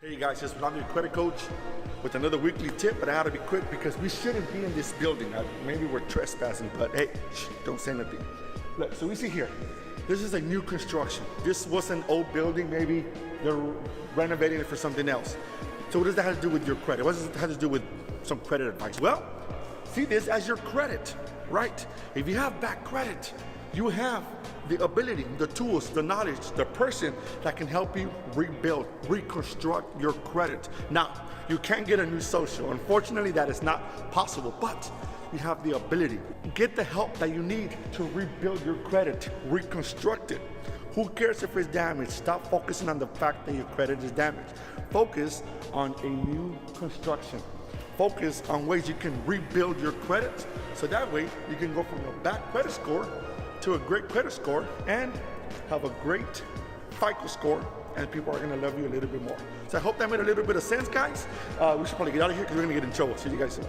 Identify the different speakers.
Speaker 1: Hey guys, it's Vladimir, your credit coach, with another weekly tip, but I had to be quick because we shouldn't be in this building. Maybe we're trespassing, but hey, don't say nothing. Look, so we see here, this is a new construction. This was an old building, maybe they're renovating it for something else. So what does that have to do with your credit? What does it have to do with some credit advice? Well, see this as your credit, right? If you have bad credit, you have the ability, the tools, the knowledge, the person that can help you rebuild, reconstruct your credit. Now, you can't get a new social. Unfortunately, that is not possible, but you have the ability. Get the help that you need to rebuild your credit, reconstruct it. Who cares if it's damaged? Stop focusing on the fact that your credit is damaged. Focus on a new construction. Focus on ways you can rebuild your credit, so that way you can go from a bad credit score to a great credit score and have a great FICO score, and people are gonna love you a little bit more. So I hope that made a little bit of sense, guys. We should probably get out of here because we're gonna get in trouble. See you guys soon.